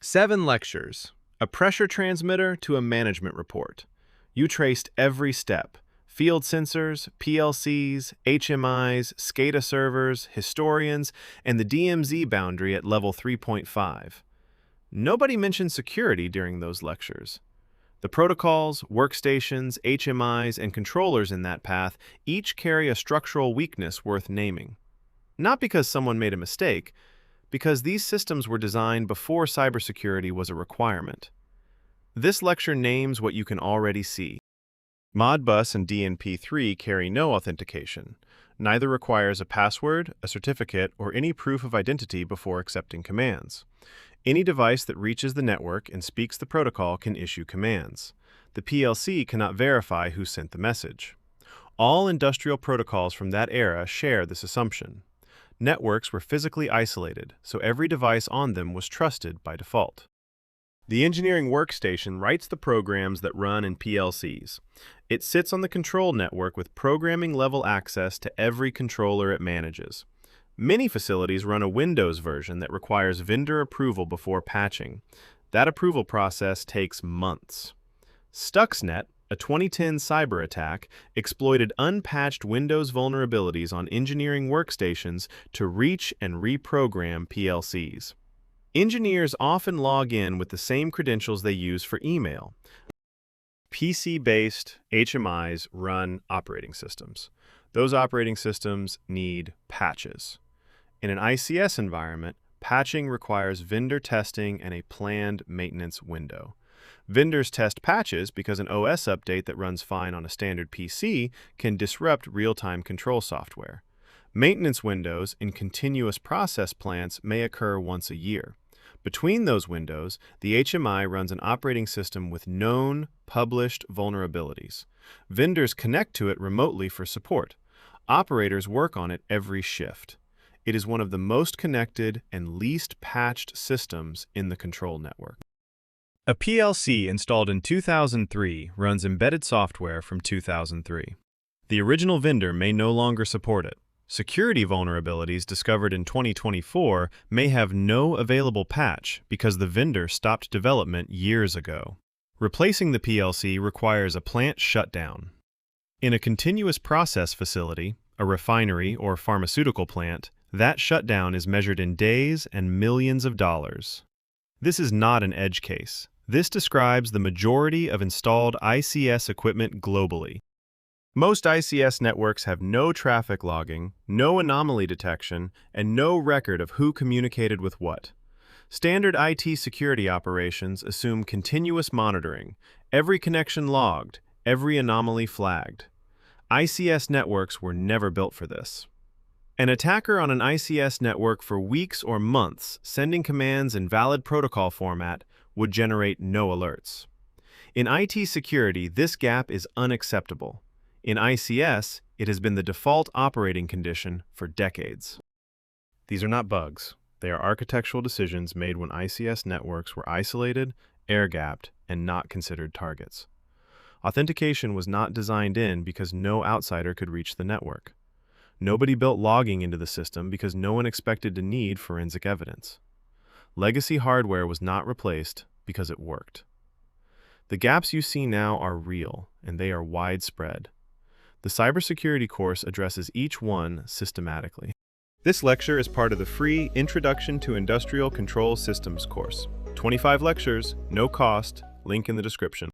7 lectures, a pressure transmitter to a management report. You traced every step: field sensors, PLCs, HMIs, SCADA servers, historians, and the DMZ boundary at level 3.5. Nobody mentioned security during those lectures. The protocols, workstations, HMIs, and controllers in that path each carry a structural weakness worth naming. Not because someone made a mistake, because these systems were designed before cybersecurity was a requirement. This lecture names what you can already see. Modbus and DNP3 carry no authentication. Neither requires a password, a certificate, or any proof of identity before accepting commands. Any device that reaches the network and speaks the protocol can issue commands. The PLC cannot verify who sent the message. All industrial protocols from that era share this assumption. Networks were physically isolated, so every device on them was trusted by default. The engineering workstation writes the programs that run in PLCs. It sits on the control network with programming-level access to every controller it manages. Many facilities run a Windows version that requires vendor approval before patching. That approval process takes months. Stuxnet, a 2010 cyber attack, exploited unpatched Windows vulnerabilities on engineering workstations to reach and reprogram PLCs. Engineers often log in with the same credentials they use for email. PC-based HMIs run operating systems. Those operating systems need patches. In an ICS environment, patching requires vendor testing and a planned maintenance window. Vendors test patches because an OS update that runs fine on a standard PC can disrupt real-time control software. Maintenance windows in continuous process plants may occur once a year. Between those windows, the HMI runs an operating system with known, published vulnerabilities. Vendors connect to it remotely for support. Operators work on it every shift. It is one of the most connected and least patched systems in the control network. A PLC installed in 2003 runs embedded software from 2003. The original vendor may no longer support it. Security vulnerabilities discovered in 2024 may have no available patch because the vendor stopped development years ago. Replacing the PLC requires a plant shutdown. In a continuous process facility, a refinery or pharmaceutical plant, that shutdown is measured in days and millions of dollars. This is not an edge case. This describes the majority of installed ICS equipment globally. Most ICS networks have no traffic logging, no anomaly detection, and no record of who communicated with what. Standard IT security operations assume continuous monitoring, every connection logged, every anomaly flagged. ICS networks were never built for this. An attacker on an ICS network for weeks or months, sending commands in valid protocol format, would generate no alerts. In IT security, this gap is unacceptable. In ICS, it has been the default operating condition for decades. These are not bugs. They are architectural decisions made when ICS networks were isolated, air-gapped, and not considered targets. Authentication was not designed in because no outsider could reach the network. Nobody built logging into the system because no one expected to need forensic evidence. Legacy hardware was not replaced because it worked. The gaps you see now are real, and they are widespread. The cybersecurity course addresses each one systematically. This lecture is part of the free Introduction to Industrial Control Systems course. 25 lectures, no cost, link in the description.